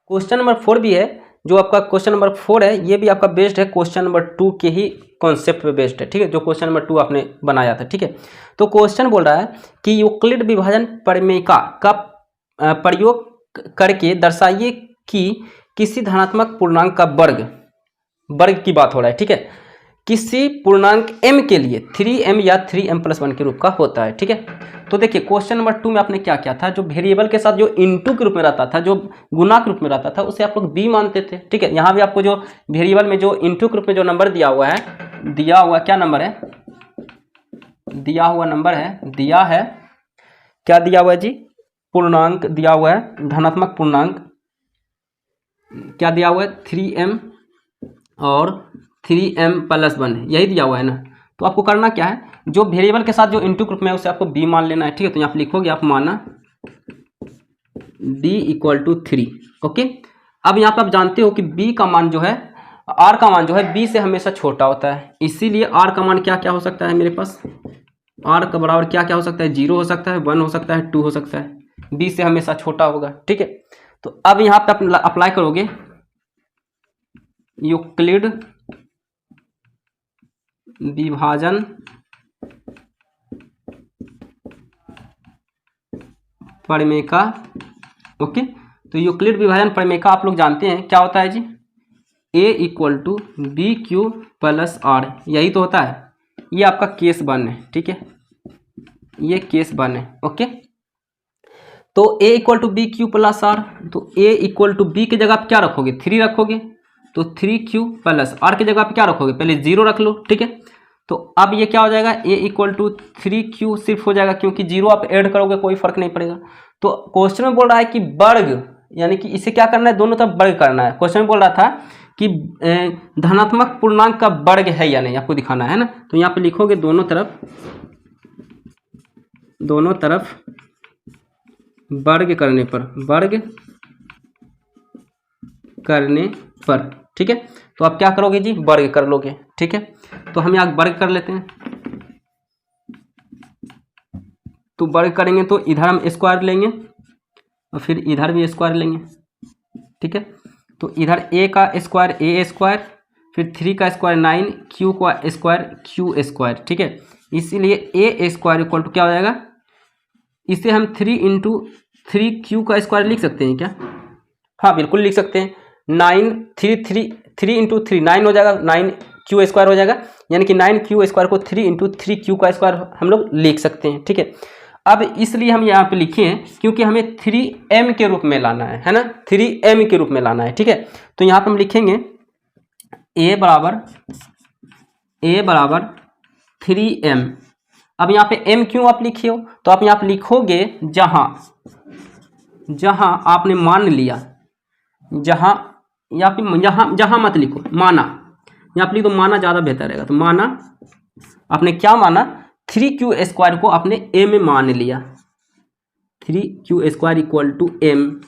Question number 4 भी है, जो आपका क्वेश्चन नंबर 4 है ये भी आपका बेस्ड है क्वेश्चन नंबर 2 के ही कॉन्सेप्ट पे बेस्ड है, ठीक है, जो क्वेश्चन नंबर 2 आपने बनाया था, ठीक है। तो क्वेश्चन बोल रहा है कि यूक्लिड विभाजन प्रमेयिका का प्रयोग करके दर्शाइए कि किसी धनात्मक पूर्णांक का वर्ग की बात हो रहा है, ठीक है, किसी पूर्णांक m के लिए 3m या 3m+1 के रूप का होता है, ठीक है। तो देखिए क्वेश्चन नंबर 2 में आपने क्या किया था, जो वेरिएबल के साथ जो इनटू के रूप में रहता था, जो गुना के रूप में रहता था, उसे आप लोग b मानते थे, ठीक है। यहाँ भी आपको जो वेरिएबल में जो इनटू के रूप में जो नंबर दिया हुआ क्या नंबर है, दिया हुआ नंबर है, क्या दिया हुआ है जी, पूर्णांक दिया हुआ है, धनात्मक पूर्णांक क्या दिया हुआ है, 3m और 3m+1 यही दिया हुआ है ना। तो आपको करना क्या है, जो वेरिएबल के साथ जो इनटू ग्रुप में है उसे आपको b मान लेना है, ठीक है। तो यहाँ पे लिखोगे आप माना b = 3, ओके। अब यहाँ पे आप जानते हो कि b का मान जो है, r का मान जो है b से हमेशा छोटा होता है, इसीलिए r का मान क्या क्या हो सकता है मेरे पास, r का बराबर क्या क्या हो सकता है, 0 हो सकता है, 1 हो सकता है, 2 हो सकता है, b से हमेशा छोटा होगा, ठीक है। तो अब यहाँ पे आप अप्लाई करोगे यूक्लिड विभाजन प्रमेयिका, ओके। तो यूक्लिड विभाजन प्रमेयिका आप लोग जानते हैं क्या होता है जी, a = bq + r, यही तो होता है। ये आपका केस 1 है, ठीक है, ये केस 1 है, ओके। तो a = bq + r, तो a = b की जगह आप क्या रखोगे, 3 रखोगे, तो 3q + r की जगह आप क्या रखोगे, पहले 0 रख लो, ठीक है। तो अब ये क्या हो जाएगा, a = 3q सिर्फ हो जाएगा, क्योंकि 0 आप ऐड करोगे कोई फर्क नहीं पड़ेगा। तो क्वेश्चन में बोल रहा है कि वर्ग, यानी कि इसे क्या करना है, दोनों तरफ वर्ग करना है। क्वेश्चन में बोल रहा था कि धनात्मक पूर्णांक का वर्ग है या नहीं, आपको दिखाना है ना। तो यहाँ पे लिखोगे दोनों तरफ वर्ग करने पर, ठीक है। तो आप क्या करोगे जी, वर्ग कर लोगे, ठीक है। तो हम यहाँ वर्ग कर लेते हैं, तो वर्ग करेंगे तो इधर हम स्क्वायर लेंगे और फिर इधर भी स्क्वायर लेंगे, ठीक है। तो इधर a का स्क्वायर a², फिर 3 का स्क्वायर 9, q का स्क्वायर q², ठीक है। इसीलिए a² = क्या हो जाएगा, इसे हम 3 × 3q का स्क्वायर लिख सकते हैं क्या, हाँ बिल्कुल लिख सकते हैं। 3 × 3 9 हो जाएगा, 9q² हो जाएगा, यानी कि 9q² को 3 × 3q का स्क्वायर हम लोग लिख सकते हैं, ठीक है। अब इसलिए हम यहाँ पे लिखे हैं क्योंकि हमें 3m के रूप में लाना है ना, 3m के रूप में लाना है, ठीक है। तो यहाँ पे हम लिखेंगे a बराबर 3m। अब यहाँ पे m क्यों आप लिखे हो, तो आप यहाँ पे लिखोगे जहाँ आपने मान लिया, जहाँ मत लिखो, माना, यहाँ पे लिख दो माना, ज़्यादा बेहतर रहेगा। तो माना, आपने क्या माना, 3q² को आपने a में मान लिया, 3q² = m।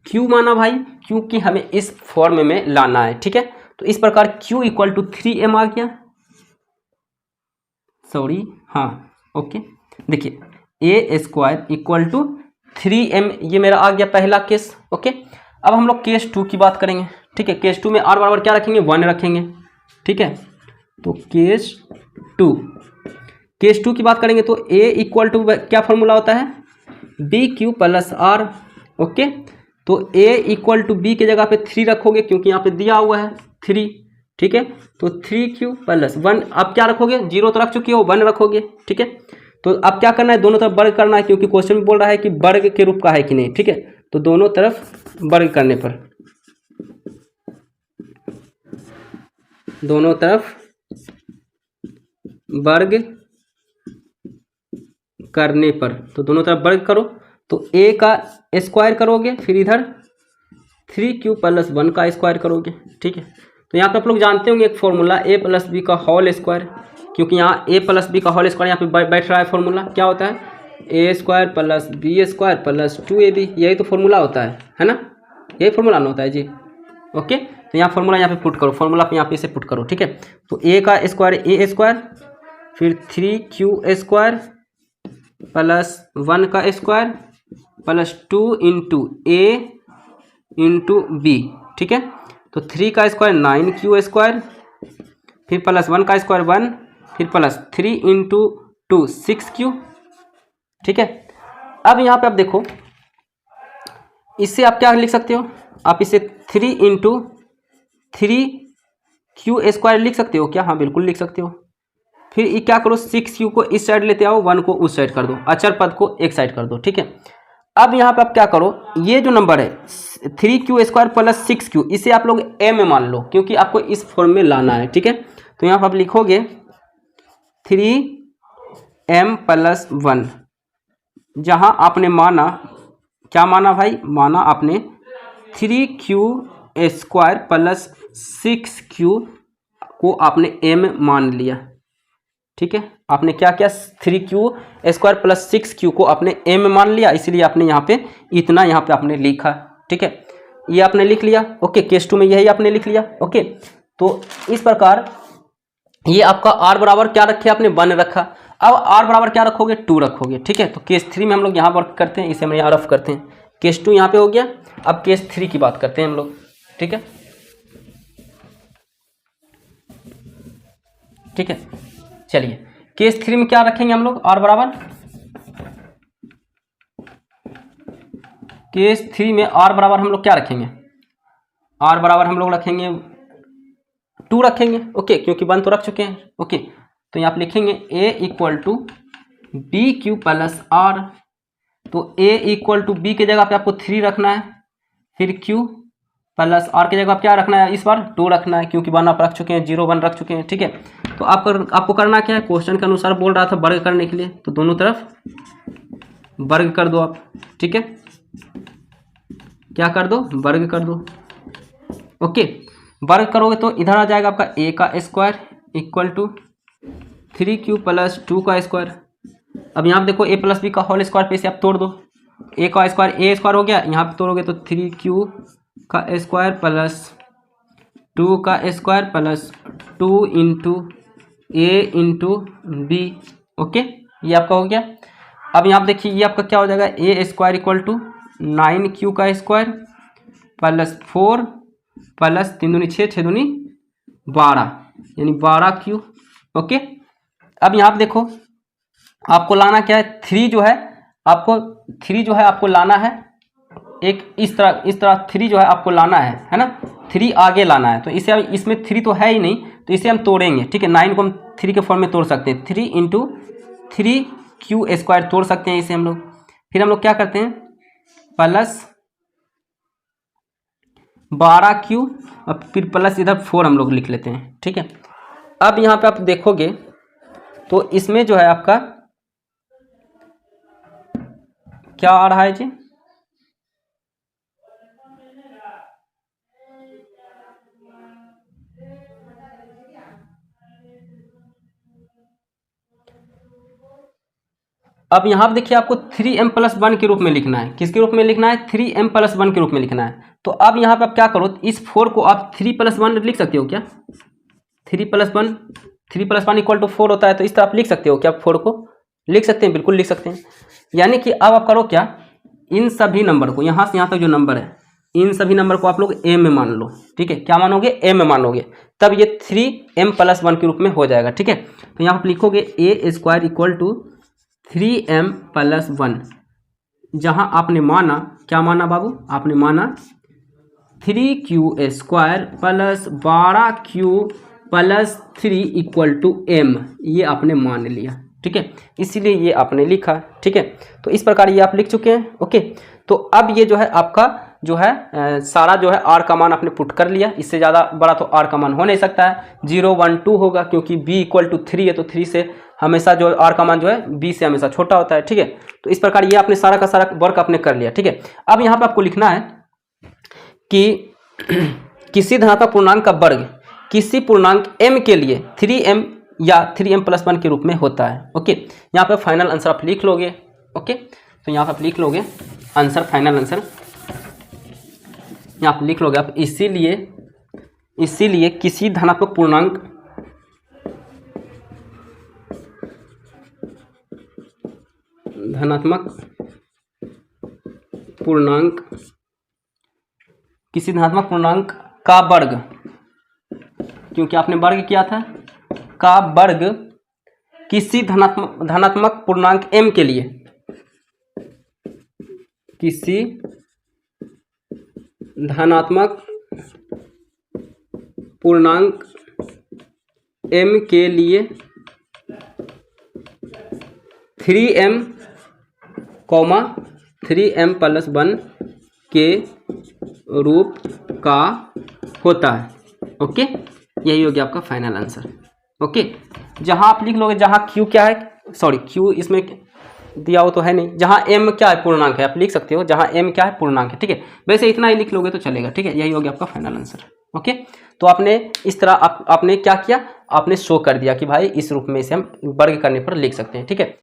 क्यों माना भाई, क्योंकि हमें इस फॉर्म में लाना है, ठीक है। तो इस प्रकार q = 3m आ गया, सॉरी, हाँ ओके। देखिए a² = 3m, ये मेरा आ गया पहला केस, ओके। अब हम लोग केस 2 की बात करेंगे, ठीक है। केस 2 में r बराबर क्या रखेंगे, 1 रखेंगे, ठीक है। तो केस 2 की बात करेंगे तो a = क्या फॉर्मूला होता है, bq + r, ओके। तो a = b की जगह पे 3 रखोगे, क्योंकि यहाँ पे दिया हुआ है 3, ठीक है। तो 3q + 1, आप क्या रखोगे, 0 तो रख चुके हो, 1 रखोगे, ठीक है। तो अब क्या करना है, दोनों तरफ वर्ग करना है, क्योंकि क्वेश्चन में बोल रहा है कि वर्ग के रूप का है कि नहीं, ठीक है। तो दोनों तरफ वर्ग करने पर, दोनों तरफ वर्ग करने पर, तो दोनों तरफ वर्ग करो, तो a का स्क्वायर करोगे, फिर इधर 3q + 1 का स्क्वायर करोगे, ठीक है। तो यहाँ पे आप लोग जानते होंगे एक फॉर्मूला a + b का होल स्क्वायर, क्योंकि यहाँ a + b का होल स्क्वायर यहाँ पे बैठ रहा है फॉर्मूला, क्या होता है, a² + b² + 2ab, यही तो फॉर्मूला होता है ना, यही फॉर्मूला ना होता है जी, ओके। तो यहाँ फॉर्मूला यहाँ पे पुट करो, फॉर्मूला पे यहाँ पे इसे पुट करो, ठीक है। तो a का स्क्वायर a², फिर 3q² + 1 का स्क्वायर + 2 × a इंटू बी, ठीक है। तो 3 का स्क्वायर 9q स्क्वायर, फिर प्लस 1 का स्क्वायर 1, फिर प्लस 3 इंटू 2 6q, ठीक है। अब यहाँ पे आप देखो, इससे आप क्या लिख सकते हो, आप इसे 3 इंटू 3q स्क्वायर लिख सकते हो क्या? हाँ बिल्कुल लिख सकते हो। फिर ये क्या करो, 6q को इस साइड लेते आओ, 1 को उस साइड कर दो, अचर पद को एक साइड कर दो, ठीक है। अब यहाँ पे आप क्या करो, ये जो नंबर है 3q स्क्वायर प्लस 6q, इसे आप लोग m में मान लो, क्योंकि आपको इस फॉर्म में लाना है, ठीक है। तो यहाँ पर आप लिखोगे 3m प्लस 1, जहाँ आपने माना, क्या माना भाई, माना आपने 3q स्क्वायर प्लस 6q को आपने m मान लिया, ठीक है। आपने क्या किया, 3q स्क्वायर प्लस 6q को आपने m मान लिया, इसलिए आपने यहाँ पे इतना यहाँ पे आपने लिखा, ठीक है। ये आपने लिख लिया, ओके। केस 2 में यही आपने लिख लिया, ओके। तो इस प्रकार ये आपका r बराबर क्या रखे आपने, 1 रखा। अब r बराबर क्या रखोगे, 2 रखोगे, ठीक है। तो केस 3 में हम लोग यहाँ वर्क करते हैं, इसे हम यहाँ रफ करते हैं। केस 2 यहाँ पे हो गया। अब केस 3 की बात करते हैं हम लोग, ठीक है, ठीक है। चलिए केस 3 में क्या रखेंगे हम लोग, r बराबर, केस 3 में r बराबर हम लोग क्या रखेंगे, r बराबर हम लोग रखेंगे 2 रखेंगे, ओके, क्योंकि 1 तो रख चुके हैं, ओके। तो यहाँ आप लिखेंगे a equal to B Q plus R. तो a इक्वल टू बी की जगह पे आपको 3 रखना है, फिर q प्लस आर की जगह क्या रखना है, इस बार 2 रखना है, क्योंकि 1 आप रख चुके हैं, 0 1 रख चुके हैं, ठीक है। तो आपको करना क्या है, क्वेश्चन के अनुसार बोल रहा था वर्ग करने के लिए, तो दोनों तरफ वर्ग कर दो आप, ठीक है। क्या कर दो, वर्ग कर दो, ओके। वर्ग करोगे तो इधर आ जाएगा आपका a का square equal to 3q plus 2 का स्क्वायर। अब यहाँ पे देखो a प्लस बी का होल स्क्वायर पे इसे आप तोड़ दो, a का स्क्वायर a स्क्वायर हो गया, यहाँ पे तोड़ोगे तो 3q का स्क्वायर प्लस 2 का square plus 2 into a into B, okay. ये आपका हो गया। अब यहाँ पे देखिए ये आपका क्या हो जाएगा, a square equal to 9q का स्क्वायर प्लस 4 प्लस 3 दूनी 6, 6 दूनी 12, यानी 12q, ओके। अब यहाँ पे देखो आपको लाना क्या है, 3 जो है आपको लाना है, एक इस तरह 3 जो है आपको लाना है ना, 3 आगे लाना है। तो इसे इसमें 3 तो है ही नहीं, तो इसे हम तोड़ेंगे, ठीक है। 9 को हम 3 के फॉर्म में तोड़ सकते हैं, 3 इंटू 3q स्क्वायर तोड़ सकते हैं इसे हम लोग। फिर हम लोग क्या करते हैं, प्लस 12q, और फिर प्लस इधर 4 हम लोग लिख लेते हैं, ठीक है। अब यहाँ पे आप देखोगे तो इसमें जो है आपका क्या आ रहा है जी, अब यहाँ पे देखिए आपको 3m प्लस 1 के रूप में लिखना है, किसके रूप में लिखना है, 3m प्लस 1 के रूप में लिखना है। तो अब यहाँ पे आप क्या करो, इस 4 को आप 3 प्लस 1 लिख सकते हो क्या, 3 प्लस 1 इक्वल टू 4 होता है, तो इस तरह आप लिख सकते हो क्या, 4 को लिख सकते हैं, बिल्कुल लिख सकते हैं। यानी कि अब आप करो क्या, इन सभी नंबर को, यहाँ से यहाँ तक जो नंबर है, इन सभी नंबर को आप लोग m में मान लो, ठीक है। क्या मानोगे, m में मानोगे, तब ये 3m प्लस 1 के रूप में हो जाएगा, ठीक है। तो यहाँ पर लिखोगे a square equal to 3m plus 1, जहाँ आपने माना, क्या माना बाबू, आपने माना 3q square plus 12q plus 3 equal to m, ये आपने मान लिया, ठीक है, इसीलिए ये आपने लिखा, ठीक है। तो इस प्रकार ये आप लिख चुके हैं, ओके। तो अब ये जो है आपका जो है सारा जो है r का मान आपने पुट कर लिया, इससे ज़्यादा बड़ा तो r का मान हो नहीं सकता है, 0 1 2 होगा, क्योंकि b इक्वल टू 3 है, तो 3 से हमेशा जो r का मान जो है b से हमेशा छोटा होता है, ठीक है। तो इस प्रकार ये आपने सारा का सारा वर्क आपने कर लिया, ठीक है। अब यहाँ पे आपको लिखना है कि किसी धनात्मक पूर्णांक का वर्ग किसी पूर्णांक m के लिए 3m या 3m प्लस 1 के रूप में होता है, ओके। यहाँ पे फाइनल आंसर आप लिख लोगे, ओके। तो यहाँ पे आप लिख लोगे आंसर, फाइनल आंसर यहाँ पे लिख लोगे आप, इसीलिए किसी धनात्मक पूर्णांक किसी धनात्मक पूर्णांक का वर्ग, क्योंकि आपने वर्ग किया था, का वर्ग किसी धनात्मक पूर्णांक m के लिए, किसी धनात्मक पूर्णांक m के लिए 3m, 3m+1 के रूप का होता है। ओके, यही हो गया आपका फाइनल आंसर। ओके, जहां आप लिख लोगे, जहां q क्या है, सॉरी q इसमें दिया हो तो है नहीं, जहां m क्या है पूर्णांक है, आप लिख सकते हो जहां m क्या है पूर्णांक है, ठीक है। वैसे इतना ही लिख लोगे तो चलेगा, ठीक है। यही हो गया आपका फाइनल आंसर। ओके, तो आपने इस तरह आपने क्या किया, आपने शो कर दिया कि भाई इस रूप में इसे हम वर्ग करने पर लिख सकते हैं, ठीक है।